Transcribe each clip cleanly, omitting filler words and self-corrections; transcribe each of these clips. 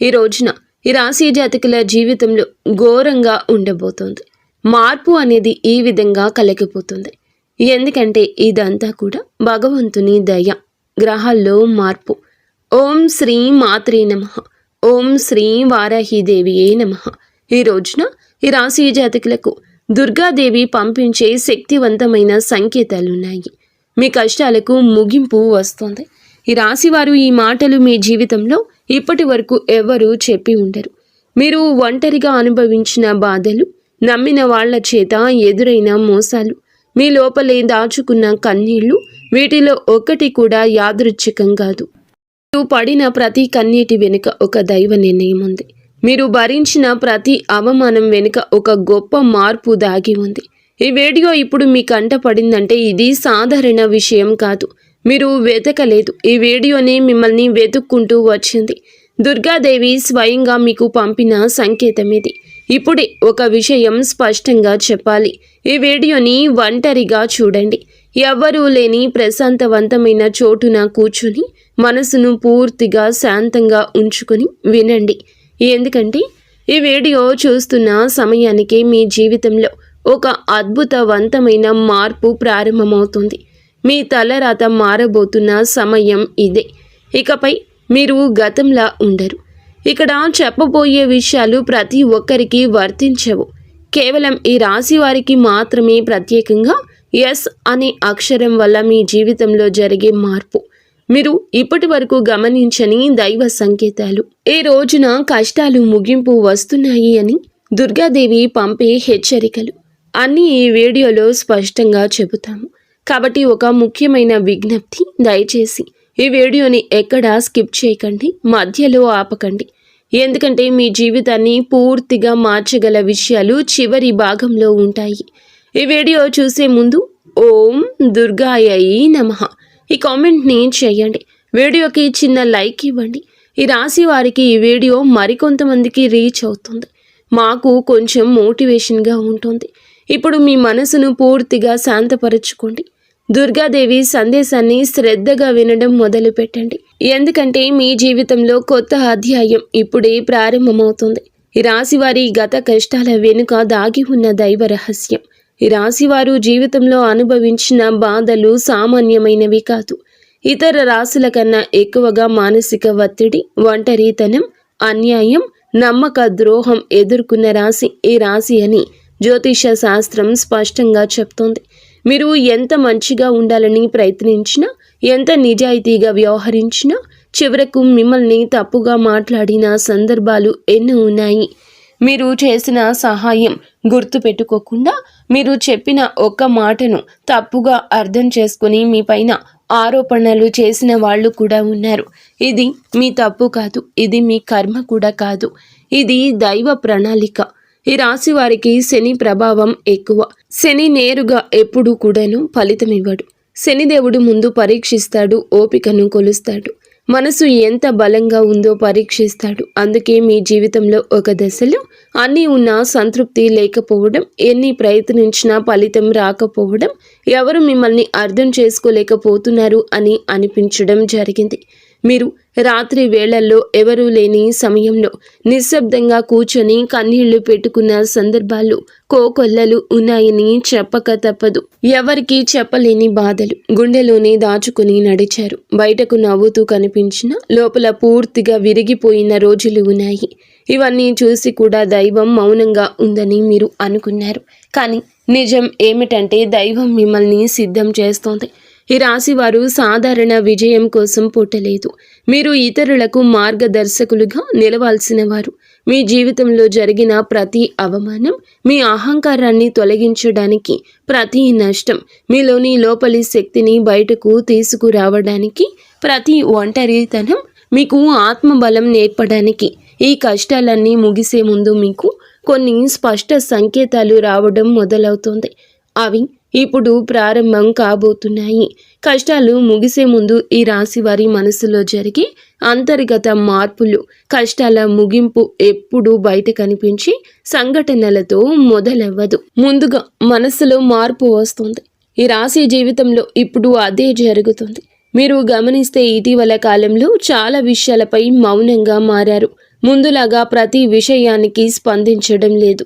ఈ రోజున ఈ రాశి జాతకుల జీవితంలో ఘోరంగా ఉండబోతోంది. మార్పు అనేది ఈ విధంగా కలగిపోతుంది. ఎందుకంటే ఇదంతా కూడా భగవంతుని దయ, గ్రహాల్లో మార్పు. ఓం శ్రీ మాత్రే నమః. ఓం శ్రీ వారాహిదేవియే నమః. ఈ రోజున ఈ రాశి జాతకులకు దుర్గాదేవి పంపించే శక్తివంతమైన సంకేతాలున్నాయి. మీ కష్టాలకు ముగింపు వస్తుంది. ఈ రాశివారు ఈ మాటలు మీ జీవితంలో ఇప్పటి వరకు ఎవరూ చెప్పి ఉండరు. మీరు ఒంటరిగా అనుభవించిన బాధలు, నమ్మిన వాళ్ల చేత ఎదురైన మోసాలు, మీ లోపలే దాచుకున్న కన్నీళ్లు, వీటిలో ఒక్కటి కూడా యాదృచ్ఛికం కాదు. మీరు పడిన ప్రతి కన్నీటి వెనుక ఒక దైవ నిర్ణయం ఉంది. మీరు భరించిన ప్రతి అవమానం వెనుక ఒక గొప్ప మార్పు దాగి ఉంది. ఈ వీడియో ఇప్పుడు మీ కంట పడిందంటే ఇది సాధారణ విషయం కాదు. మీరు వెతకలేదు. ఈ వీడియోని మిమ్మల్ని వెతుక్కుంటూ వచ్చింది. దుర్గాదేవి స్వయంగా మీకు పంపిన సంకేతం ఇది. ఇప్పుడే ఒక విషయం స్పష్టంగా చెప్పాలి. ఈ వీడియోని ఒంటరిగా చూడండి. ఎవ్వరూ లేని ప్రశాంతవంతమైన చోటున కూర్చుని మనసును పూర్తిగా శాంతంగా ఉంచుకొని వినండి. ఎందుకంటే ఈ వీడియో చూస్తున్న సమయానికి మీ జీవితంలో ఒక అద్భుతవంతమైన మార్పు ప్రారంభమవుతుంది. మీ తలరాత మారబోతున్న సమయం ఇదే. ఇకపై మీరు గతంలా ఉండరు. ఇక్కడ చెప్పబోయే విషయాలు ప్రతి ఒక్కరికి వర్తించవు. కేవలం ఈ రాశి వారికి మాత్రమే ప్రత్యేకంగా ఎస్ అనే అక్షరం వల్ల మీ జీవితంలో జరిగే మార్పు. మీరు ఇప్పటి వరకు గమనించని దైవ సంకేతాలు. ఈ రోజున కష్టాలు ముగింపు వస్తున్నాయి అని దుర్గాదేవి పంపే హెచ్చరికలు అన్నీ ఈ వీడియోలో స్పష్టంగా చెబుతాము. కాబట్టి ఒక ముఖ్యమైన విజ్ఞప్తి, దయచేసి ఈ వీడియోని ఎక్కడా స్కిప్ చేయకండి, మధ్యలో ఆపకండి. ఎందుకంటే మీ జీవితాన్ని పూర్తిగా మార్చగల విషయాలు చివరి భాగంలో ఉంటాయి. ఈ వీడియో చూసే ముందు ఓం దుర్గాయై నమః ఈ కామెంట్ని చేయండి. వీడియోకి చిన్న లైక్ ఇవ్వండి. ఈ రాశి వారికి ఈ వీడియో మరికొంతమందికి రీచ్ అవుతుంది. మాకు కొంచెం మోటివేషన్గా ఉంటుంది. ఇప్పుడు మీ మనసును పూర్తిగా శాంతపరచుకోండి. దుర్గాదేవి సందేశాన్ని శ్రద్ధగా వినడం మొదలు పెట్టండి. ఎందుకంటే మీ జీవితంలో కొత్త అధ్యాయం ఇప్పుడే ప్రారంభమవుతుంది. ఈ రాశివారి గత కష్టాల వెనుక దాగి ఉన్న దైవ రహస్యం. ఈ రాశివారు జీవితంలో అనుభవించిన బాధలు సామాన్యమైనవి కాదు. ఇతర రాశుల కన్నా ఎక్కువగా మానసిక ఒత్తిడి, ఒంటరితనం, అన్యాయం, నమ్మక ద్రోహం ఎదుర్కొన్న రాశి ఈ రాశి అని జ్యోతిష శాస్త్రం స్పష్టంగా చెప్తోంది. మీరు ఎంత మంచిగా ఉండాలని ప్రయత్నించినా, ఎంత నిజాయితీగా వ్యవహరించినా చివరకు మిమ్మల్ని తప్పుగా మాట్లాడిన సందర్భాలు ఎన్నో ఉన్నాయి. మీరు చేసిన సహాయం గుర్తు పెట్టుకోకుండా మీరు చెప్పిన ఒక్క మాటను తప్పుగా అర్థం చేసుకుని మీ పైన ఆరోపణలు చేసిన వాళ్ళు కూడా ఉన్నారు. ఇది మీ తప్పు కాదు, ఇది మీ కర్మ కూడా కాదు, ఇది దైవ ప్రణాళిక. ఈ రాశి వారికి శని ప్రభావం ఎక్కువ. శని నేరుగా ఎప్పుడూ కూడాను ఫలితం ఇవ్వడు. శనిదేవుడు ముందు పరీక్షిస్తాడు, ఓపికను కొలుస్తాడు, మనసు ఎంత బలంగా ఉందో పరీక్షిస్తాడు. అందుకే మీ జీవితంలో ఒక దశలో అన్నీ ఉన్నా సంతృప్తి లేకపోవడం, ఎన్ని ప్రయత్నించినా ఫలితం రాకపోవడం, ఎవరు మిమ్మల్ని అర్థం చేసుకోలేకపోతున్నారు అని అనిపించడం జరిగింది. మీరు రాత్రి వేళల్లో ఎవరూ లేని సమయంలో నిశ్శబ్దంగా కూర్చొని కన్నీళ్లు పెట్టుకున్న సందర్భాలు కోకొల్లలు ఉన్నాయని చెప్పక తప్పదు. ఎవరికీ చెప్పలేని బాధలు గుండెలోనే దాచుకుని నడిచారు. బయటకు నవ్వుతూ కనిపించిన లోపల పూర్తిగా విరిగిపోయిన రోజులు ఉన్నాయి. ఇవన్నీ చూసి కూడా దైవం మౌనంగా ఉందని మీరు అనుకున్నారు. కానీ నిజం ఏమిటంటే దైవం మిమ్మల్ని సిద్ధం చేస్తోంది. ఈ రాశివారు సాధారణ విజయం కోసం పుట్టలేదు. మీరు ఇతరులకు మార్గదర్శకులుగా నిలవాల్సిన వారు. మీ జీవితంలో జరిగిన ప్రతి అవమానం, మీ అహంకారాన్ని తొలగించడానికి, ప్రతి నష్టం మీలోని లోపలి శక్తిని బయటకు తీసుకురావడానికి, ప్రతి ఒంటరితనం మీకు ఆత్మబలం నేర్పడానికి, ఈ కష్టాలన్నీ ముగిసే ముందు మీకు కొన్ని స్పష్ట సంకేతాలు రావడం మొదలవుతుంది. అవి ఇప్పుడు ప్రారంభం కాబోతున్నాయి. కష్టాలు ముగిసే ముందు ఈ రాశి వారి మనసులో జరిగే అంతర్గత మార్పులు, కష్టాల ముగింపు ఎప్పుడూ బయట కనిపించి సంఘటనలతో మొదలవ్వదు. ముందుగా మనసులో మార్పు వస్తుంది. ఈ రాశి జీవితంలో ఇప్పుడు అదే జరుగుతుంది. మీరు గమనిస్తే ఇటీవల కాలంలో చాలా విషయాలపై మౌనంగా మారారు. ముందులాగా ప్రతి విషయానికి స్పందించడం లేదు.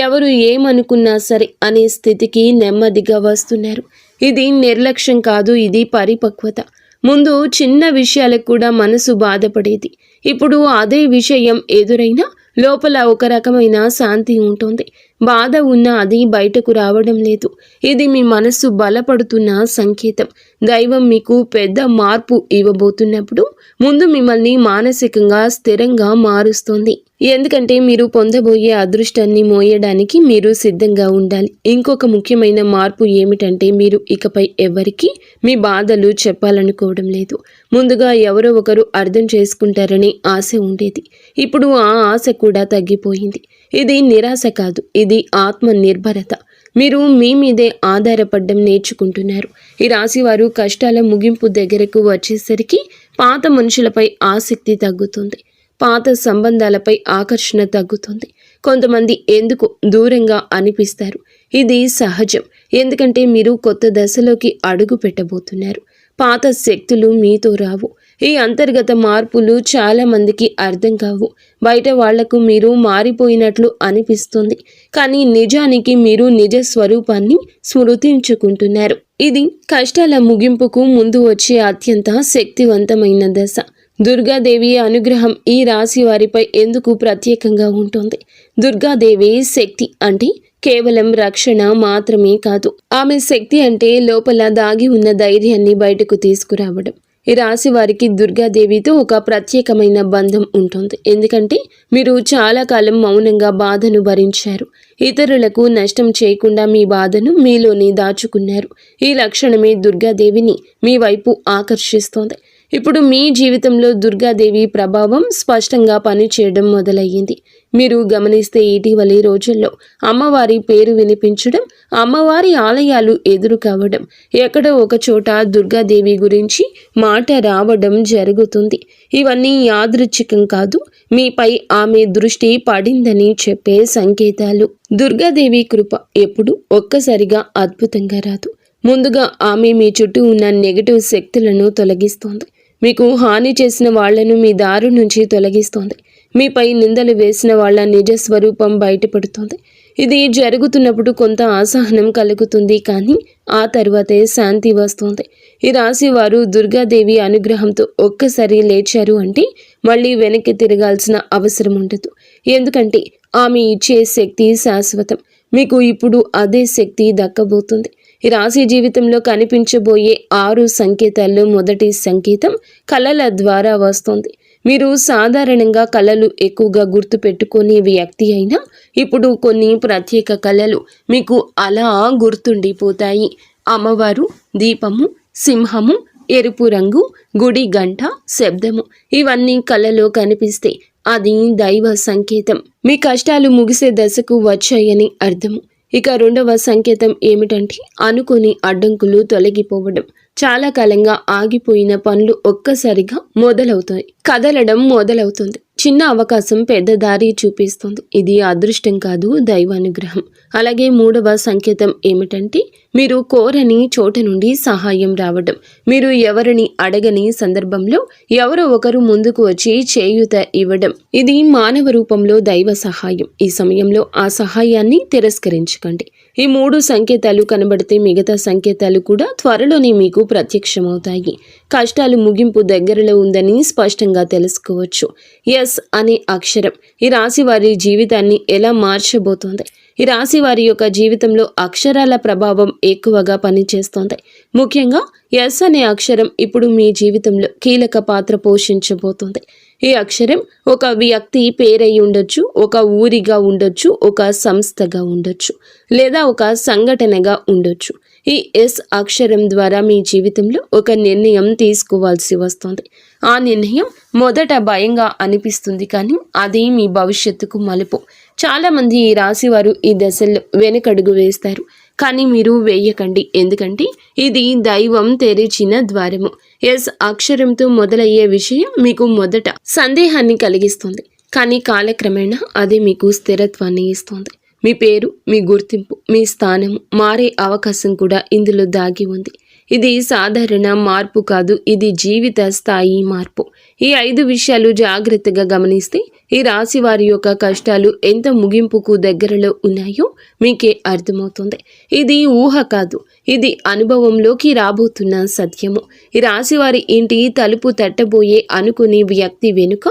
ఎవరు ఏమనుకున్నా సరే అనే స్థితికి నెమ్మదిగా వస్తున్నారు. ఇది నిర్లక్ష్యం కాదు, ఇది పరిపక్వత. ముందు చిన్న విషయాలకు కూడా మనసు బాధపడేది. ఇప్పుడు అదే విషయం ఎదురైనా లోపల ఒక రకమైన శాంతి ఉంటుంది. బాధ ఉన్నా అది బయటకు రావడం లేదు. ఇది మీ మనస్సు బలపడుతున్న సంకేతం. దైవం మీకు పెద్ద మార్పు ఇవ్వబోతున్నప్పుడు ముందు మిమ్మల్ని మానసికంగా స్థిరంగా మారుస్తుంది. ఎందుకంటే మీరు పొందబోయే అదృష్టాన్ని మోయడానికి మీరు సిద్ధంగా ఉండాలి. ఇంకొక ముఖ్యమైన మార్పు ఏమిటంటే మీరు ఇకపై ఎవరికి మీ బాధలు చెప్పాలనుకోవడం లేదు. ముందుగా ఎవరో ఒకరు అర్థం చేసుకుంటారనే ఆశ ఉండేది. ఇప్పుడు ఆ ఆశ కూడా తగ్గిపోయింది. ఇది నిరాశ కాదు, ఇది ఆత్మ నిర్భరత. మీరు మీ మీదే ఆధారపడడం నేర్చుకుంటున్నారు. ఈ రాశివారు కష్టాల ముగింపు దగ్గరకు వచ్చేసరికి పాత మనుషులపై ఆసక్తి తగ్గుతుంది. పాత సంబంధాలపై ఆకర్షణ తగ్గుతుంది. కొంతమంది ఎందుకు దూరంగా అనిపిస్తారు. ఇది సహజం. ఎందుకంటే మీరు కొత్త దశలోకి అడుగు పెట్టబోతున్నారు. పాత శక్తులు మీతో రావు. ఈ అంతర్గత మార్పులు చాలా మందికి అర్థం కావు. బయట వాళ్లకు మీరు మారిపోయినట్లు అనిపిస్తుంది, కానీ నిజానికి మీరు నిజ స్వరూపాన్ని స్మృతించుకుంటున్నారు. ఇది కష్టాల ముగింపుకు ముందు వచ్చే అత్యంత శక్తివంతమైన దశ. దుర్గాదేవి అనుగ్రహం ఈ రాశి వారిపై ఎందుకు ప్రత్యేకంగా ఉంటుంది? దుర్గాదేవి శక్తి అంటే కేవలం రక్షణ మాత్రమే కాదు. ఆమె శక్తి అంటే లోపల దాగి ఉన్న ధైర్యాన్ని బయటకు తీసుకురావడం. ఈ రాశి వారికి దుర్గాదేవితో ఒక ప్రత్యేకమైన బంధం ఉంటుంది. ఎందుకంటే మీరు చాలా కాలం మౌనంగా బాధను భరించారు. ఇతరులకు నష్టం చేయకుండా మీ బాధను మీలోనే దాచుకున్నారు. ఈ లక్షణమే దుర్గాదేవిని మీ వైపు ఆకర్షిస్తోంది. ఇప్పుడు మీ జీవితంలో దుర్గాదేవి ప్రభావం స్పష్టంగా పనిచేయడం మొదలయ్యింది. మీరు గమనిస్తే ఇటీవలి రోజుల్లో అమ్మవారి పేరు వినిపించడం, అమ్మవారి ఆలయాలు ఎదురు కావడం, ఎక్కడో ఒక చోట దుర్గాదేవి గురించి మాట రావడం జరుగుతుంది. ఇవన్నీ యాదృచ్ఛికం కాదు, మీపై ఆమె దృష్టి పడిందని చెప్పే సంకేతాలు. దుర్గాదేవి కృప ఎప్పుడు ఒక్కసారిగా అద్భుతంగా రాదు. ముందుగా ఆమె మీ చుట్టూ ఉన్న నెగటివ్ శక్తులను తొలగిస్తోంది. మీకు హాని చేసిన వాళ్లను మీ దారి నుంచి తొలగిస్తోంది. మీపై నిందలు వేసిన వాళ్ల నిజ స్వరూపం బయటపడుతోంది. ఇది జరుగుతున్నప్పుడు కొంత అసహనం కలుగుతుంది, కానీ ఆ తర్వాతే శాంతి వస్తుంది. ఈ రాశి వారు దుర్గాదేవి అనుగ్రహంతో ఒక్కసారి లేచారు అంటే మళ్ళీ వెనక్కి తిరగాల్సిన అవసరం ఉండదు. ఎందుకంటే ఆమె ఇచ్చే శక్తి శాశ్వతం. మీకు ఇప్పుడు అదే శక్తి దక్కబోతుంది. ఈ రాశి జీవితంలో కనిపించబోయే 6 సంకేతాల్లో మొదటి సంకేతం కళల ద్వారా వస్తుంది. మీరు సాధారణంగా కళలు ఎక్కువగా గుర్తు పెట్టుకునే వ్యక్తి అయినా ఇప్పుడు కొన్ని ప్రత్యేక కళలు మీకు అలా గుర్తుండిపోతాయి. అమ్మవారు, దీపము, సింహము, ఎరుపు రంగు, గుడి గంట, శబ్దము, ఇవన్నీ కళలో కనిపిస్తే అది దైవ సంకేతం. మీ కష్టాలు ముగిసే దశకు వచ్చాయని అర్థము. ఇక రెండవ సంకేతం ఏమిటంటే అనుకోని అడ్డంకులు తొలగిపోవడం. చాలా కాలంగా ఆగిపోయిన పనులు ఒక్కసారిగా మొదలవుతాయి. కదలడం మొదలవుతుంది. చిన్న అవకాశం పెద్ద దారి చూపిస్తుంది. ఇది అదృష్టం కాదు, దైవానుగ్రహం. అలాగే మూడవ సంకేతం ఏమిటంటే మీరు కోరని చోట నుండి సహాయం రావడం. మీరు ఎవరిని అడగని సందర్భంలో ఎవరో ఒకరు ముందుకు వచ్చి చేయూత ఇవ్వడం. ఇది మానవ రూపంలో దైవ సహాయం. ఈ సమయంలో ఆ సహాయాన్ని తిరస్కరించకండి. ఈ 3 సంకేతాలు కనబడితే మిగతా సంకేతాలు కూడా త్వరలోనే మీకు ప్రత్యక్షమవుతాయి. కష్టాలు ముగింపు దగ్గరలో ఉందని స్పష్టంగా తెలుసుకోవచ్చు. ఎస్ అనే అక్షరం ఈ రాశి వారి జీవితాన్ని ఎలా మార్చబోతోంది? ఈ రాశి వారి యొక్క జీవితంలో అక్షరాల ప్రభావం ఎక్కువగా పనిచేస్తోంది. ముఖ్యంగా ఎస్ అనే అక్షరం ఇప్పుడు మీ జీవితంలో కీలక పాత్ర పోషించబోతోంది. ఈ అక్షరం ఒక వ్యక్తి పేరై ఉండొచ్చు, ఒక ఊరిగా ఉండొచ్చు, ఒక సంస్థగా ఉండొచ్చు, లేదా ఒక సంఘటనగా ఉండొచ్చు. ఈ ఎస్ అక్షరం ద్వారా మీ జీవితంలో ఒక నిర్ణయం తీసుకోవాల్సి వస్తుంది. ఆ నిర్ణయం మొదట భయంగా అనిపిస్తుంది, కానీ అది మీ భవిష్యత్తుకు మలుపు. చాలామంది ఈ రాశి వారు ఈ దశల్లో వెనకడుగు వేస్తారు, కానీ మీరు వేయకండి. ఎందుకంటే ఇది దైవం తెరిచిన ద్వారము. ఎస్ అక్షరంతో మొదలయ్యే విషయం మీకు మొదట సందేహాన్ని కలిగిస్తుంది, కానీ కాలక్రమేణా అది మీకు స్థిరత్వాన్ని ఇస్తుంది. మీ పేరు, మీ గుర్తింపు, మీ స్థానము మారే అవకాశం కూడా ఇందులో దాగి ఉంది. ఇది సాధారణ మార్పు కాదు, ఇది జీవిత స్థాయి మార్పు. ఈ 5 విషయాలు జాగ్రత్తగా గమనిస్తే ఈ రాశి వారి యొక్క కష్టాలు ఎంత ముగింపుకు దగ్గరలో ఉన్నాయో మీకే అర్థమవుతుంది. ఇది ఊహ కాదు, ఇది అనుభవంలోకి రాబోతున్న సత్యము. ఈ రాశి వారి ఇంటి తలుపు తట్టబోయే అనుకునే వ్యక్తి వెనుక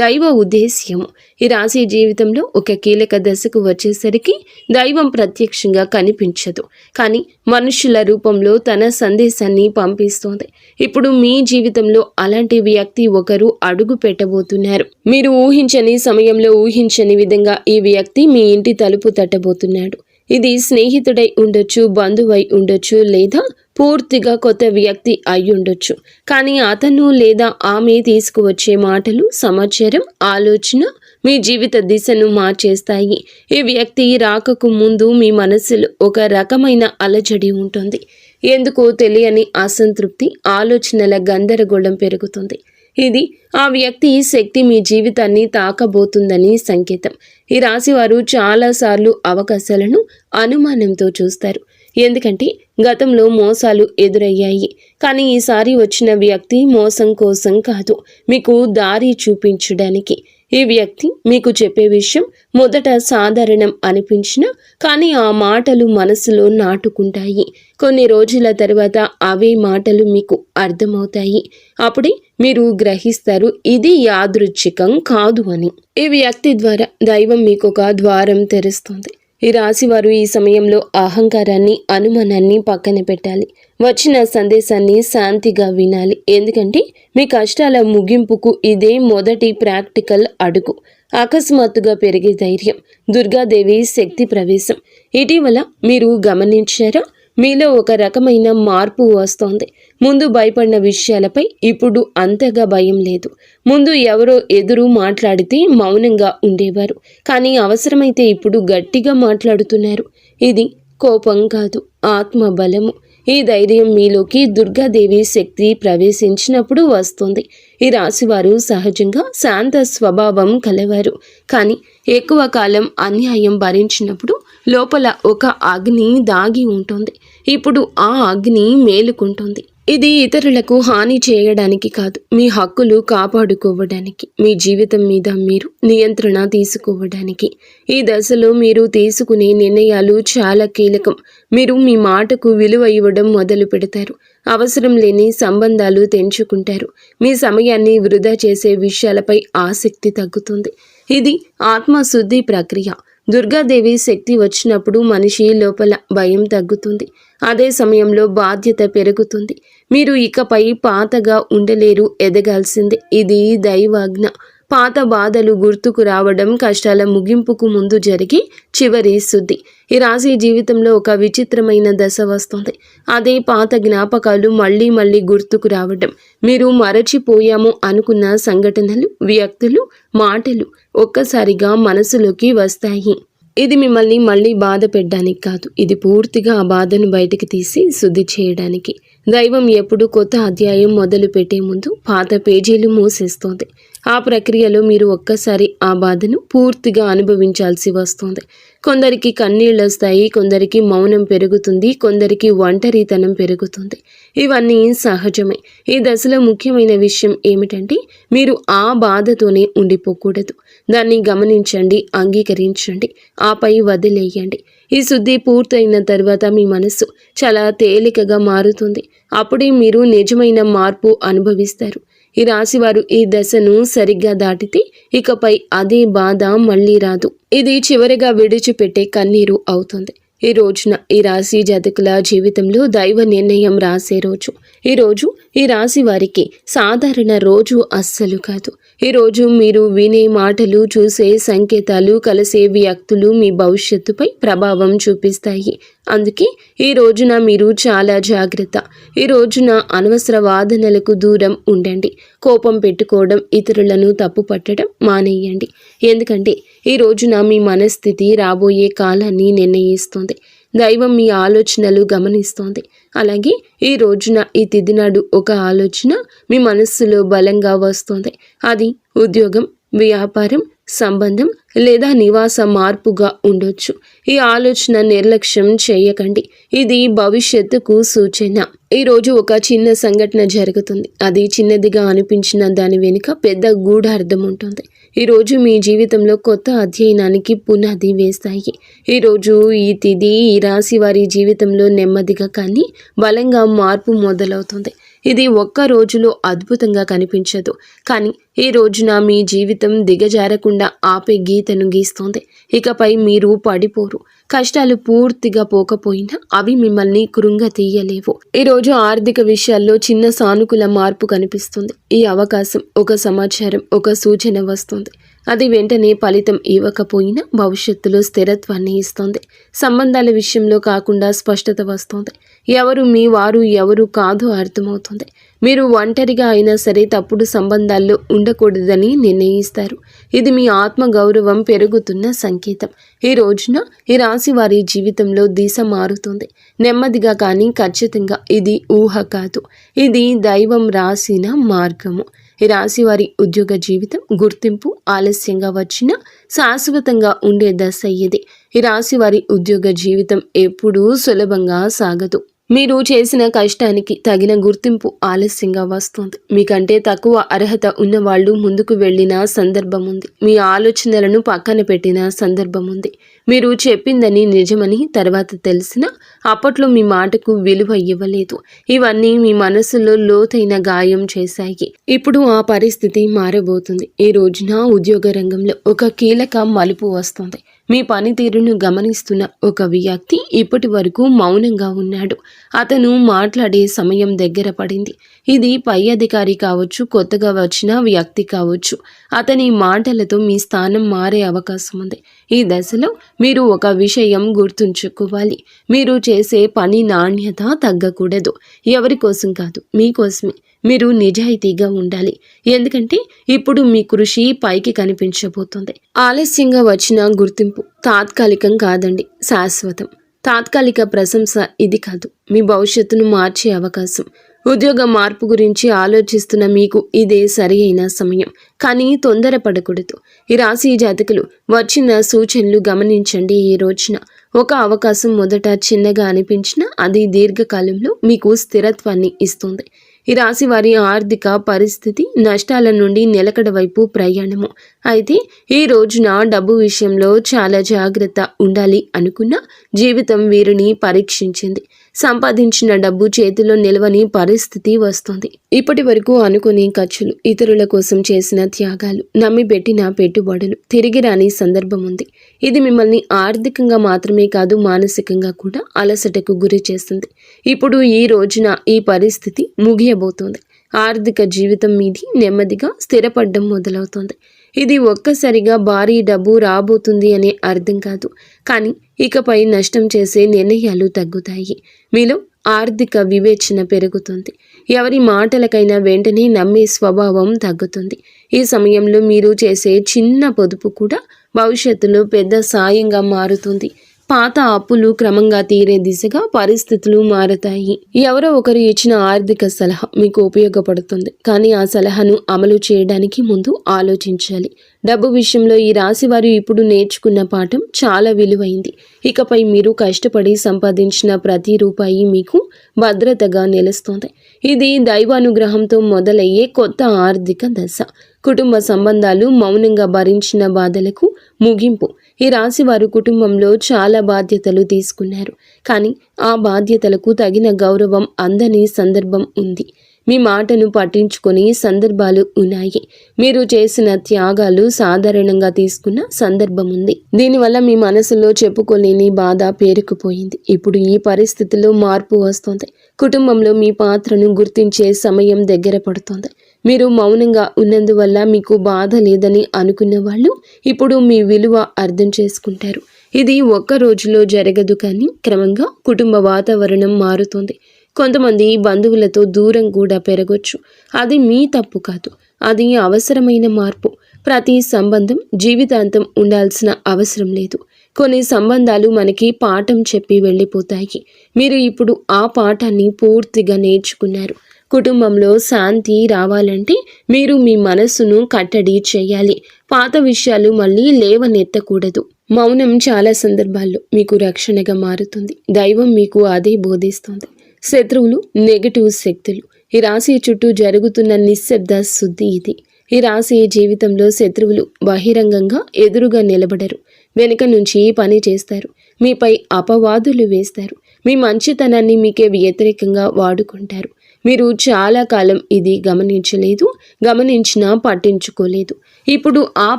దైవ ఉద్దేశ్యము. ఈ రాశి జీవితంలో ఒక కీలక దశకు వచ్చేసరికి దైవం ప్రత్యక్షంగా కనిపించదు, కానీ మనుషుల రూపంలో తన సందేశాన్ని పంపిస్తోంది. ఇప్పుడు మీ జీవితంలో అలాంటి వ్యక్తి ఒకరు అడుగు పెట్టబోతున్నారు. మీరు ఊహించని సమయంలో ఊహించని విధంగా ఈ వ్యక్తి మీ ఇంటి తలుపు తట్టబోతున్నాడు. ఇది స్నేహితుడై ఉండొచ్చు, బంధువై ఉండొచ్చు, లేదా పూర్తిగా కొత్త వ్యక్తి అయి ఉండొచ్చు. కానీ అతను లేదా ఆమె తీసుకువచ్చే మాటలు, సమాచారం, ఆలోచన మీ జీవిత దిశను మార్చేస్తాయి. ఈ వ్యక్తి రాకకు ముందు మీ మనసులో ఒక రకమైన అలజడి ఉంటుంది. ఎందుకో తెలియని అసంతృప్తి, ఆలోచనల గందరగోళం పెరుగుతుంది. ఇది ఆ వ్యక్తి శక్తి మీ జీవితాన్ని తాకబోతుందని సంకేతం. ఈ రాశివారు చాలాసార్లు అవకాశాలను అనుమానంతో చూస్తారు, ఎందుకంటే గతంలో మోసాలు ఎదురయ్యాయి. కానీ ఈసారి వచ్చిన వ్యక్తి మోసం కోసం కాదు, మీకు దారి చూపించడానికి. ఈ వ్యక్తి మీకు చెప్పే విషయం మొదట సాధారణం అనిపించినా కానీ ఆ మాటలు మనసులో నాటుకుంటాయి. కొన్ని రోజుల తర్వాత అవే మాటలు మీకు అర్థమవుతాయి. అప్పుడే మీరు గ్రహిస్తారు ఇది యాదృచ్ఛికం కాదు అని. ఈ వ్యక్తి ద్వారా దైవం మీకు ఒక ద్వారం తెరుస్తుంది. ఈ రాశివారు ఈ సమయంలో అహంకారాన్ని, అనుమానాన్ని పక్కన పెట్టాలి. వచ్చిన సందేశాన్ని శాంతిగా వినాలి, ఎందుకంటే మీ కష్టాల ముగింపుకు ఇదే మొదటి ప్రాక్టికల్ అడుగు. అకస్మాత్తుగా పెరిగే ధైర్యం, దుర్గాదేవి శక్తి ప్రవేశం. ఇటీవల మీరు గమనించారా, మీలో ఒక రకమైన మార్పు వస్తోంది. ముందు భయపడిన విషయాలపై ఇప్పుడు అంతగా భయం లేదు. ముందు ఎవరో ఎదురు మాట్లాడితే మౌనంగా ఉండేవారు, కానీ అవసరమైతే ఇప్పుడు గట్టిగా మాట్లాడుతున్నారు. ఇది కోపం కాదు, ఆత్మబలము. ఈ ధైర్యం మీలోకి దుర్గాదేవి శక్తి ప్రవేశించినప్పుడు వస్తుంది. ఈ రాశివారు సహజంగా శాంత స్వభావం కలవారు, కానీ ఎక్కువ కాలం అన్యాయం భరించినప్పుడు లోపల ఒక అగ్ని దాగి ఉంటుంది. ఇప్పుడు ఆ అగ్ని మేలుకుంటుంది. ఇది ఇతరులకు హాని చేయడానికి కాదు, మీ హక్కులు కాపాడుకోవడానికి, మీ జీవితం మీద మీరు నియంత్రణ తీసుకోవడానికి. ఈ దశలో మీరు తీసుకునే నిర్ణయాలు చాలా కీలకం. మీరు మీ మాటకు విలువ ఇవ్వడం మొదలు పెడతారు. అవసరం లేని సంబంధాలు తెంచుకుంటారు. మీ సమయాన్ని వృధా చేసే విషయాలపై ఆసక్తి తగ్గుతుంది. ఇది ఆత్మశుద్ధి ప్రక్రియ. దుర్గాదేవి శక్తి వచ్చినప్పుడు మనిషి లోపల భయం తగ్గుతుంది. అదే సమయంలో బాధ్యత పెరుగుతుంది. మీరు ఇకపై పాతగా ఉండలేరు, ఎదగాల్సిందే. ఇది దైవాజ్ఞ. పాత బాధలు గుర్తుకు రావడం కష్టాల ముగింపుకు ముందు జరిగే చివరి శుద్ధి. ఈ రాశి జీవితంలో ఒక విచిత్రమైన దశ వస్తుంది. అదే పాత జ్ఞాపకాలు మళ్ళీ మళ్ళీ గుర్తుకు రావడం. మీరు మరచిపోయాము అనుకున్న సంఘటనలు, వ్యక్తులు, మాటలు ఒక్కసారిగా మనసులోకి వస్తాయి. ఇది మిమ్మల్ని మళ్ళీ బాధ పెట్టడానికి కాదు, ఇది పూర్తిగా ఆ బాధను బయటికి తీసి శుద్ధి చేయడానికి. దైవం ఎప్పుడు కొత్త అధ్యాయం మొదలు పెట్టే ముందు పాత పేజీలు మూసేస్తోంది. ఆ ప్రక్రియలో మీరు ఒక్కసారి ఆ బాధను పూర్తిగా అనుభవించాల్సి వస్తుంది. కొందరికి కన్నీళ్ళు వస్తాయి, కొందరికి మౌనం పెరుగుతుంది, కొందరికి ఒంటరితనం పెరుగుతుంది. ఇవన్నీ సహజమే. ఈ దశలో ముఖ్యమైన విషయం ఏమిటంటే మీరు ఆ బాధతోనే ఉండిపోకూడదు. దాన్ని గమనించండి, అంగీకరించండి, ఆపై వదిలేయండి. ఈ శుద్ధి పూర్తయిన తర్వాత మీ మనసు చాలా తేలికగా మారుతుంది. అప్పుడే మీరు నిజమైన మార్పు అనుభవిస్తారు. ఈ రాశివారు ఈ దశను సరిగ్గా దాటితే ఇకపై అదే బాధ మళ్ళీ రాదు. ఇది చివరిగా విడిచిపెట్టే కన్నీరు అవుతుంది. ఈ రోజున ఈ రాశి జాతకుల జీవితంలో దైవ నిర్ణయం రాసే రోజు. ఈ రోజు ఈ రాశి వారికి సాధారణ రోజు అస్సలు కాదు. ఈ రోజు మీరు వినే మాటలు, చూసే సంకేతాలు, కలిసే వ్యక్తులు మీ భవిష్యత్తుపై ప్రభావం చూపిస్తాయి. అందుకే ఈ రోజున మీరు చాలా జాగ్రత్త. ఈ రోజున అనవసర వాదనలకు దూరం ఉండండి. కోపం పెట్టుకోవడం, ఇతరులను తప్పు పట్టడం మానేయండి. ఎందుకంటే ఈ రోజున మీ మనస్థితి రాబోయే కాలాన్ని నిర్ణయిస్తుంది. దైవం మీ ఆలోచనలు గమనిస్తోంది. అలాగే ఈ రోజున ఈ తిథి నాడు ఒక ఆలోచన మీ మనస్సులో బలంగా వస్తుంది. అది ఉద్యోగం, వ్యాపారం, సంబంధం లేదా నివాస మార్పుగా ఉండొచ్చు. ఈ ఆలోచన నిర్లక్ష్యం చేయకండి. ఇది భవిష్యత్తుకు సూచన. ఈరోజు ఒక చిన్న సంఘటన జరుగుతుంది. అది చిన్నదిగా అనిపించిన దాని వెనుక పెద్ద గూఢార్థం ఉంటుంది. ఈరోజు మీ జీవితంలో కొత్త అధ్యయనానికి పునాది వేస్తాయి. ఈరోజు ఈ తిథి ఈ రాశి వారి జీవితంలో నెమ్మదిగా కానీ బలంగా మార్పు మొదలవుతుంది. ఇది ఒక్క రోజులో అద్భుతంగా కనిపించదు, కానీ ఈ రోజున మీ జీవితం దిగజారకుండా ఆపే గీతను గీస్తోంది. ఇకపై మీరు పడిపోరు. కష్టాలు పూర్తిగా పోకపోయినా అవి మిమ్మల్ని కృంగతీయలేవు. ఈరోజు ఆర్థిక విషయాల్లో చిన్న సానుకూల మార్పు కనిపిస్తుంది. ఈ అవకాశం, ఒక సమాచారం, ఒక సూచన వస్తుంది. అది వెంటనే ఫలితం ఇవ్వకపోయినా భవిష్యత్తులో స్థిరత్వాన్ని ఇస్తుంది. సంబంధాల విషయంలో కాకుండా స్పష్టత వస్తుంది. ఎవరు మీ వారు, ఎవరు కాదు అర్థమవుతుంది. మీరు ఒంటరిగా అయినా సరే తప్పుడు సంబంధాల్లో ఉండకూడదని నిర్ణయిస్తారు. ఇది మీ ఆత్మ గౌరవం పెరుగుతున్న సంకేతం. ఈ రోజున ఈ రాశి వారి జీవితంలో దిశ మారుతుంది. నెమ్మదిగా కానీ ఖచ్చితంగా. ఇది ఊహ కాదు, ఇది దైవం రాసిన మార్గము. ఈ రాశి వారి ఉద్యోగ జీవితం, గుర్తింపు ఆలస్యంగా వచ్చినా శాశ్వతంగా ఉండే దశ ఇది. ఈ రాశి వారి ఉద్యోగ జీవితం ఎప్పుడూ సులభంగా సాగదు. మీరు చేసిన కష్టానికి తగిన గుర్తింపు ఆలస్యంగా వస్తుంది. మీకంటే తక్కువ అర్హత ఉన్నవాళ్ళు ముందుకు వెళ్ళిన సందర్భం ఉంది. మీ ఆలోచనలను పక్కన పెట్టిన సందర్భం ఉంది. మీరు చెప్పిందని నిజమని తర్వాత తెలిసినా అప్పట్లో మీ మాటకు విలువ ఇవ్వలేదు. ఇవన్నీ మీ మనసులో లోతైన గాయం చేశాయి. ఇప్పుడు ఆ పరిస్థితి మారబోతుంది. ఈ రోజున ఉద్యోగ రంగంలో ఒక కీలక మలుపు వస్తుంది. మీ పనితీరును గమనిస్తున్న ఒక వ్యక్తి ఇప్పటి వరకు మౌనంగా ఉన్నాడు. అతను మాట్లాడే సమయం దగ్గర పడింది. ఇది పై అధికారి కావచ్చు, కొత్తగా వచ్చిన వ్యక్తి కావచ్చు. అతని మాటలతో మీ స్థానం మారే అవకాశం ఉంది. ఈ దశలో మీరు ఒక విషయం గుర్తుంచుకోవాలి. మీరు చేసే పని నాణ్యత తగ్గకూడదు. ఎవరి కోసం కాదు, మీకోసమే. మీరు నిజాయితీగా ఉండాలి. ఎందుకంటే ఇప్పుడు మీ కృషి పైకి కనిపించబోతుంది. ఆలస్యంగా వచ్చిన గుర్తింపు తాత్కాలికం కాదండి, శాశ్వతం. తాత్కాలిక ప్రశంస ఇది కాదు, మీ భవిష్యత్తును మార్చే అవకాశం. ఉద్యోగ మార్పు గురించి ఆలోచిస్తున్న మీకు ఇదే సరి అయిన సమయం. కానీ తొందరపడకూడదు. ఈ రాశి జాతకులు వచ్చిన సూచనలు గమనించండి. ఈ రోజున ఒక అవకాశం మొదట చిన్నగా అనిపించినా అది దీర్ఘకాలంలో మీకు స్థిరత్వాన్ని ఇస్తుంది. ఈ రాశి వారి ఆర్థిక పరిస్థితి నష్టాల నుండి నిలకడ వైపు ప్రయాణము. అయితే ఈ రోజున డబ్బు విషయంలో చాలా జాగ్రత్త ఉండాలి అనుకున్న జీవితం వీరిని పరీక్షించింది. సంపాదించిన డబ్బు చేతిలో నిలవని పరిస్థితి వస్తుంది. ఇప్పటి వరకు అనుకునే ఖర్చులు, ఇతరుల కోసం చేసిన త్యాగాలు, నమ్మి పెట్టిన పెట్టుబడులు తిరిగి రాని సందర్భం ఉంది. ఇది మిమ్మల్ని ఆర్థికంగా మాత్రమే కాదు, మానసికంగా కూడా అలసటకు గురి చేస్తుంది. ఇప్పుడు ఈ రోజున ఈ పరిస్థితి ముగియబోతోంది. ఆర్థిక జీవితం మీది నెమ్మదిగా స్థిరపడడం మొదలవుతోంది. ఇది ఒక్కసారిగా భారీ డబ్బు రాబోతుంది అనే అర్థం కాదు, కానీ ఇకపై నష్టం చేసే నిర్ణయాలు తగ్గుతాయి. మీలో ఆర్థిక వివేచన పెరుగుతుంది. ఎవరి మాటలకైనా వెంటనే నమ్మే స్వభావం తగ్గుతుంది. ఈ సమయంలో మీరు చేసే చిన్న పొదుపు కూడా భవిష్యత్తులో పెద్ద సాయంగా మారుతుంది. పాత అప్పులు క్రమంగా తీరే దిశగా పరిస్థితులు మారతాయి. ఎవరో ఒకరు ఇచ్చిన ఆర్థిక సలహా మీకు ఉపయోగపడుతుంది, కానీ ఆ సలహాను అమలు చేయడానికి ముందు ఆలోచించాలి. డబ్బు విషయంలో ఈ రాశి వారు ఇప్పుడు నేర్చుకున్న పాఠం చాలా విలువైంది. ఇకపై మీరు కష్టపడి సంపాదించిన ప్రతి రూపాయి మీకు భద్రతగా నిలుస్తుంది. ఇది దైవానుగ్రహంతో మొదలయ్యే కొత్త ఆర్థిక దశ. కుటుంబ సంబంధాలు మౌనంగా భరించిన బాధలకు ముగింపు. ఈ రాశి వారు కుటుంబంలో చాలా బాధ్యతలు తీసుకున్నారు, కానీ ఆ బాధ్యతలకు తగిన గౌరవం అందని సందర్భం ఉంది. మీ మాటను పట్టించుకొని సందర్భాలు ఉన్నాయి. మీరు చేసిన త్యాగాలు సాధారణంగా తీసుకున్న సందర్భం ఉంది. దీనివల్ల మీ మనసులో చెప్పుకోలేని బాధ పేరుకుపోయింది. ఇప్పుడు ఈ పరిస్థితిలో మార్పు వస్తుంది. కుటుంబంలో మీ పాత్రను గుర్తించే సమయం దగ్గర పడుతుంది. మీరు మౌనంగా ఉన్నందువల్ల మీకు బాధ లేదని అనుకున్న వాళ్ళు ఇప్పుడు మీ విలువ అర్థం చేసుకుంటారు. ఇది ఒక్క రోజులో జరగదు, కానీ క్రమంగా కుటుంబ వాతావరణం మారుతుంది. కొంతమంది బంధువులతో దూరం కూడా పెరగొచ్చు. అది మీ తప్పు కాదు, అది అవసరమైన మార్పు. ప్రతి సంబంధం జీవితాంతం ఉండాల్సిన అవసరం లేదు. కొన్ని సంబంధాలు మనకి పాఠం చెప్పి వెళ్ళిపోతాయి. మీరు ఇప్పుడు ఆ పాఠాన్ని పూర్తిగా నేర్చుకున్నారు. కుటుంబంలో శాంతి రావాలంటే మీరు మీ మనస్సును కట్టడి చేయాలి. పాత విషయాలు మళ్ళీ లేవనెత్తకూడదు. మౌనం చాలా సందర్భాల్లో మీకు రక్షణగా మారుతుంది. దైవం మీకు అదే బోధిస్తుంది. శత్రువులు, నెగటివ్ శక్తులు, ఈ రాశి చుట్టూ జరుగుతున్న నిశ్శబ్ద శుద్ధి ఇది. ఈ రాశి జీవితంలో శత్రువులు బహిరంగంగా ఎదురుగా నిలబడరు. వెనుక నుంచి పని చేస్తారు. మీపై అపవాదులు వేస్తారు. మీ మంచితనాన్ని మీకే వ్యతిరేకంగా వాడుకుంటారు. మీరు చాలా కాలం ఇది గమనించలేదు, గమనించినా పట్టించుకోలేదు. ఇప్పుడు ఆ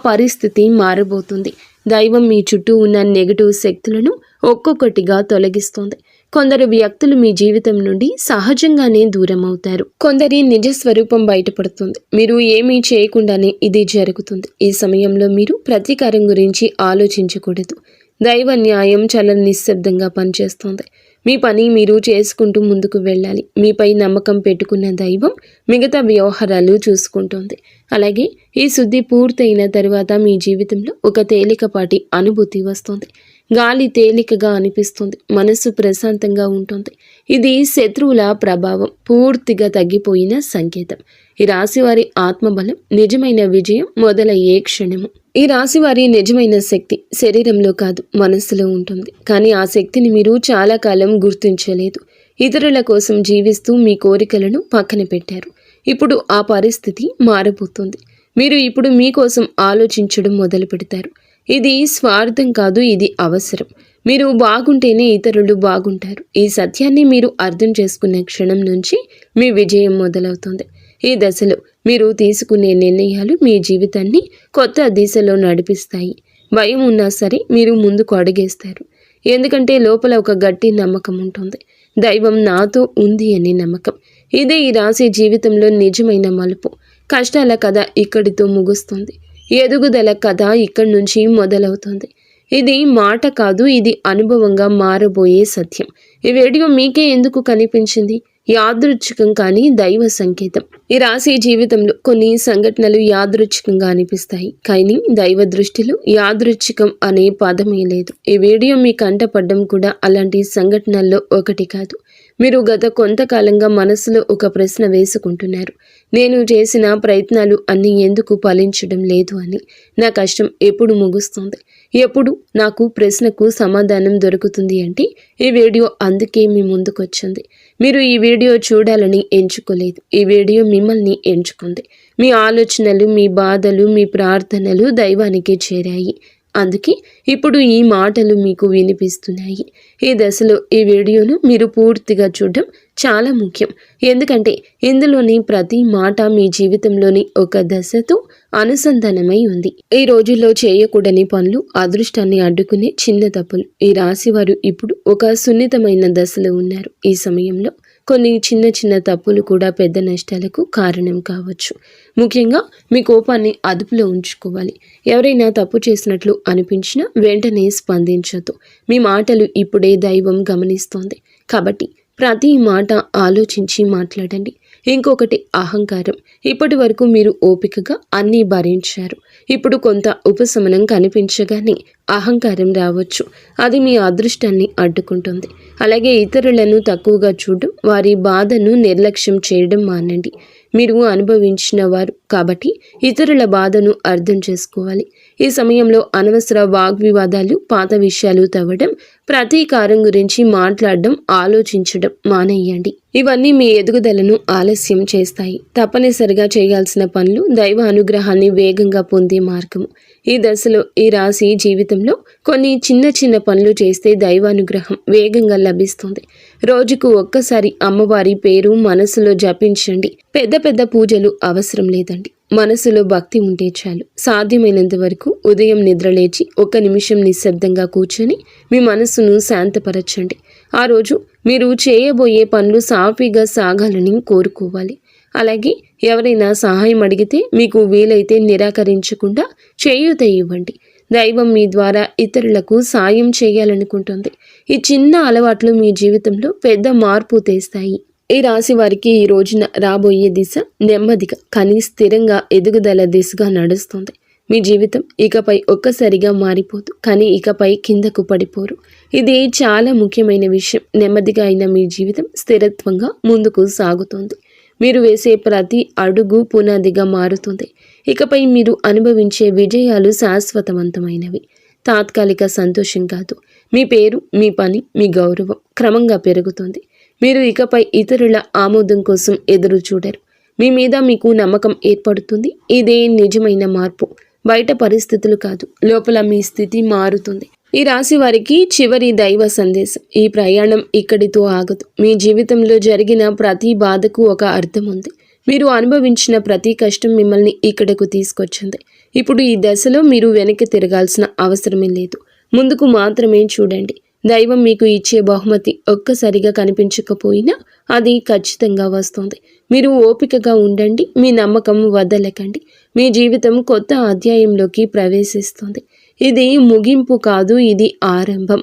పరిస్థితి మారబోతుంది. దైవం మీ చుట్టూ ఉన్న నెగటివ్ శక్తులను ఒక్కొక్కటిగా తొలగిస్తోంది. కొందరు వ్యక్తులు మీ జీవితం నుండి సహజంగానే దూరం అవుతారు. కొందరి నిజ స్వరూపం బయటపడుతుంది. మీరు ఏమీ చేయకుండానే ఇది జరుగుతుంది. ఈ సమయంలో మీరు ప్రతీకారం గురించి ఆలోచించకూడదు. దైవ న్యాయం చాలా నిశ్శబ్దంగా పనిచేస్తోంది. మీ పని మీరు చేసుకుంటూ ముందుకు వెళ్ళాలి. మీపై నమ్మకం పెట్టుకున్న దైవం మిగతా వ్యవహారాలు చూసుకుంటోంది. అలాగే ఈ శుద్ధి పూర్తయిన తరువాత మీ జీవితంలో ఒక తేలికపాటి అనుభూతి వస్తుంది. గాలి తేలికగా అనిపిస్తుంది. మనసు ప్రశాంతంగా ఉంటుంది. ఇది శత్రువుల ప్రభావం పూర్తిగా తగ్గిపోయిన సంకేతం. ఈ రాశివారి ఆత్మబలం నిజమైన విజయం మొదలయ్యే క్షణము. ఈ రాశివారి నిజమైన శక్తి శరీరంలో కాదు, మనస్సులో ఉంటుంది. కానీ ఆ శక్తిని మీరు చాలా కాలం గుర్తించలేదు. ఇతరుల కోసం జీవిస్తూ మీ కోరికలను పక్కన పెట్టారు. ఇప్పుడు ఆ పరిస్థితి మారబోతుంది. మీరు ఇప్పుడు మీకోసం ఆలోచించడం మొదలు పెడతారు. ఇది స్వార్థం కాదు, ఇది అవసరం. మీరు బాగుంటేనే ఇతరులు బాగుంటారు. ఈ సత్యాన్ని మీరు అర్థం చేసుకున్న క్షణం నుంచి మీ విజయం మొదలవుతుంది. ఈ దశలో మీరు తీసుకునే నిర్ణయాలు మీ జీవితాన్ని కొత్త దిశలో నడిపిస్తాయి. భయం ఉన్నా సరే మీరు ముందుకు అడుగేస్తారు. ఎందుకంటే లోపల ఒక గట్టి నమ్మకం ఉంటుంది. దైవం నాతో ఉంది అనే నమ్మకం. ఇదే ఈ రాశి జీవితంలో నిజమైన మలుపు. కష్టాల కథ ఇక్కడితో ముగుస్తుంది. ఎదుగుదల కథ ఇక్కడి నుంచి మొదలవుతుంది. ఇది మాట కాదు, ఇది అనుభవంగా మారబోయే సత్యం. ఈ వీడియో మీకే ఎందుకు కనిపించింది? యాదృచ్ఛికం కానీ దైవ సంకేతం. ఈ రాశి జీవితంలో కొన్ని సంఘటనలు యాదృచ్ఛికంగా అనిపిస్తాయి, కానీ దైవ దృష్టిలో యాదృచ్ఛికం అనే పదమే లేదు. ఈ వీడియో మీ కంటపడ్డం కూడా అలాంటి సంఘటనల్లో ఒకటి కాదు. మీరు గత కొంతకాలంగా మనసులో ఒక ప్రశ్న వేసుకుంటున్నారు. నేను చేసిన ప్రయత్నాలు అన్నీ ఎందుకు ఫలించడం లేదు అని. నా కష్టం ఎప్పుడు ముగుస్తుంది? ఎప్పుడు నాకు ప్రశ్నకు సమాధానం దొరుకుతుంది అంటే ఈ వీడియో అందుకే మీ ముందుకొచ్చింది. మీరు ఈ వీడియో చూడాలని ఎంచుకోలేదు. ఈ వీడియో మిమ్మల్ని ఎంచుకుంది. మీ ఆలోచనలు, మీ బాధలు, మీ ప్రార్థనలు దైవానికి చేరాయి. అందుకే ఇప్పుడు ఈ మాటలు మీకు వినిపిస్తున్నాయి. ఈ దశలో ఈ వీడియోను మీరు పూర్తిగా చూడడం చాలా ముఖ్యం. ఎందుకంటే ఇందులోని ప్రతి మాట మీ జీవితంలోని ఒక దశతో అనుసంధానమై ఉంది. ఈ రోజుల్లో చేయకూడని పనులు, అదృష్టాన్ని అడ్డుకునే చిన్న తప్పులు. ఈ రాశివారు ఇప్పుడు ఒక సున్నితమైన దశలో ఉన్నారు. ఈ సమయంలో కొన్ని చిన్న చిన్న తప్పులు కూడా పెద్ద నష్టాలకు కారణం కావచ్చు. ముఖ్యంగా మీ కోపాన్ని అదుపులో ఉంచుకోవాలి. ఎవరైనా తప్పు చేసినట్లు అనిపించినా వెంటనే స్పందించొద్దు. మీ మాటలు ఇప్పుడే దైవం గమనిస్తోంది. కాబట్టి ప్రతి మాట ఆలోచించి మాట్లాడండి. ఇంకొకటి అహంకారం. ఇప్పటి వరకు మీరు ఓపికగా అన్నీ భరించారు. ఇప్పుడు కొంత ఉపశమనం కనిపించగానే అహంకారం రావచ్చు. అది మీ అదృష్టాన్ని అడ్డుకుంటుంది. అలాగే ఇతరులను తక్కువగా చూడడం, వారి బాధను నిర్లక్ష్యం చేయడం మానండి. మీరు అనుభవించిన వారు కాబట్టి ఇతరుల బాధను అర్థం చేసుకోవాలి. ఈ సమయంలో అనవసర వాగ్వివాదాలు, పాత విషయాలు తవ్వడం, ప్రతీకారం గురించి మాట్లాడడం, ఆలోచించడం మానేయండి. ఇవన్నీ మీ ఎదుగుదలను ఆలస్యం చేస్తాయి. తప్పనిసరిగా చేయాల్సిన పనులు దైవ అనుగ్రహాన్ని వేగంగా పొందే మార్గము. ఈ దశలో ఈ రాశి జీవితంలో కొన్ని చిన్న చిన్న పనులు చేస్తే దైవానుగ్రహం వేగంగా లభిస్తుంది. రోజుకు ఒక్కసారి అమ్మవారి పేరు మనసులో జపించండి. పెద్ద పెద్ద పూజలు అవసరం లేదండి. మనసులో భక్తి ఉంటే చాలు. సాధ్యమైనంత వరకు ఉదయం నిద్రలేచి 1 నిమిషం నిశ్శబ్దంగా కూర్చొని మీ మనసును శాంతపరచండి. ఆ రోజు మీరు చేయబోయే పనులు సాఫీగా సాగాలని కోరుకోవాలి. అలాగే ఎవరైనా సహాయం అడిగితే మీకు వీలైతే నిరాకరించకుండా చేయూత ఇవ్వండి. దైవం మీ ద్వారా ఇతరులకు సాయం చేయాలనుకుంటుంది. ఈ చిన్న అలవాట్లు మీ జీవితంలో పెద్ద మార్పు తెస్తాయి. ఈ రాశి వారికి ఈ రోజున రాబోయే దిశ నెమ్మదిగా కానీ స్థిరంగా ఎదుగుదల దిశగా నడుస్తుంది. మీ జీవితం ఇకపై ఒక్కసారిగా మారిపోదు, కానీ ఇకపై కిందకు పడిపోరు. ఇది చాలా ముఖ్యమైన విషయం. నెమ్మదిగా అయిన మీ జీవితం స్థిరత్వంగా ముందుకు సాగుతుంది. మీరు వేసే ప్రతి అడుగు పునాదిగా మారుతుంది. ఇకపై మీరు అనుభవించే విజయాలు శాశ్వతవంతమైనవి, తాత్కాలిక సంతోషం కాదు. మీ పేరు, మీ పని, మీ గౌరవం క్రమంగా పెరుగుతుంది. మీరు ఇకపై ఇతరుల ఆమోదం కోసం ఎదురు చూడరు. మీ మీద మీకు నమ్మకం ఏర్పడుతుంది. ఇదే నిజమైన మార్పు. బయట పరిస్థితులు కాదు, లోపల మీ స్థితి మారుతుంది. ఈ రాశి వారికి చివరి దైవ సందేశం. ఈ ప్రయాణం ఇక్కడితో ఆగదు. మీ జీవితంలో జరిగిన ప్రతి బాధకు ఒక అర్థం ఉంది. మీరు అనుభవించిన ప్రతి కష్టం మిమ్మల్ని ఇక్కడకు తీసుకొచ్చింది. ఇప్పుడు ఈ దశలో మీరు వెనక్కి తిరగాల్సిన అవసరమే లేదు. ముందుకు మాత్రమే చూడండి. దైవం మీకు ఇచ్చే బహుమతి ఒక్కసారిగా కనిపించకపోయినా అది ఖచ్చితంగా వస్తుంది. మీరు ఓపికగా ఉండండి. మీ నమ్మకం వదలకండి. మీ జీవితం కొత్త అధ్యాయంలోకి ప్రవేశిస్తుంది. ఇది ముగింపు కాదు, ఇది ఆరంభం.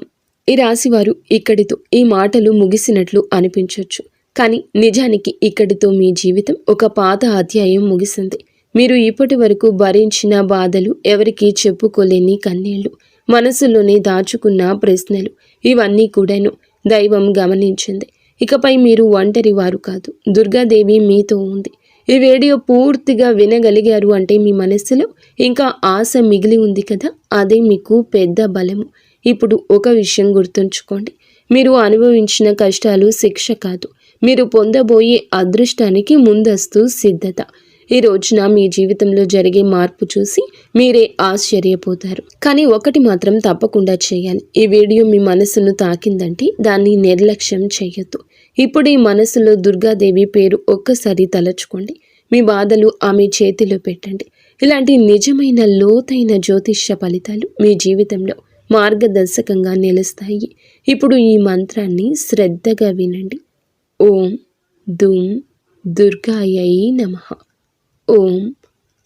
ఈ రాశివారు ఇక్కడితో ఈ మాటలు ముగిసినట్లు అనిపించవచ్చు, కానీ నిజానికి ఇక్కడితో మీ జీవితం ఒక పాత అధ్యాయం ముగిసింది. మీరు ఇప్పటి వరకు భరించిన బాధలు, ఎవరికీ చెప్పుకోలేని కన్నీళ్లు, మనసులోనే దాచుకున్న ప్రశ్నలు, ఇవన్నీ కూడాను దైవం గమనించింది. ఇకపై మీరు ఒంటరి వారు కాదు. దుర్గాదేవి మీతో ఉంది. ఈ వీడియో పూర్తిగా వినగలిగారు అంటే మీ మనస్సులో ఇంకా ఆశ మిగిలి ఉంది కదా, అదే మీకు పెద్ద బలము. ఇప్పుడు ఒక విషయం గుర్తుంచుకోండి. మీరు అనుభవించిన కష్టాలు శిక్ష కాదు, మీరు పొందబోయే అదృష్టానికి ముందస్తు సిద్ధత. ఈ రోజున మీ జీవితంలో జరిగే మార్పు చూసి మీరే ఆశ్చర్యపోతారు. కానీ ఒకటి మాత్రం తప్పకుండా చేయాలి. ఈ వీడియో మీ మనసును తాకిందంటే దాన్ని నిర్లక్ష్యం చేయొద్దు. ఇప్పుడు ఈ మనసులో దుర్గాదేవి పేరు ఒక్కసారి తలచుకోండి. మీ బాధలు ఆమె చేతిలో పెట్టండి. ఇలాంటి నిజమైన లోతైన జ్యోతిష్య ఫలితాలు మీ జీవితంలో మార్గదర్శకంగా నిలుస్తాయి. ఇప్పుడు ఈ మంత్రాన్ని శ్రద్ధగా వినండి. ఓం దుమ్ దుర్గాయై నమః. ఓం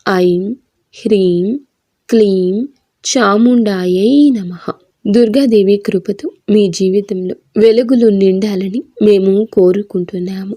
ఐం హ్రీం క్లీం చాముండాయై నమః. దుర్గాదేవి కృపతో మీ జీవితంలో వెలుగులు నిండాలని మేము కోరుకుంటున్నాము.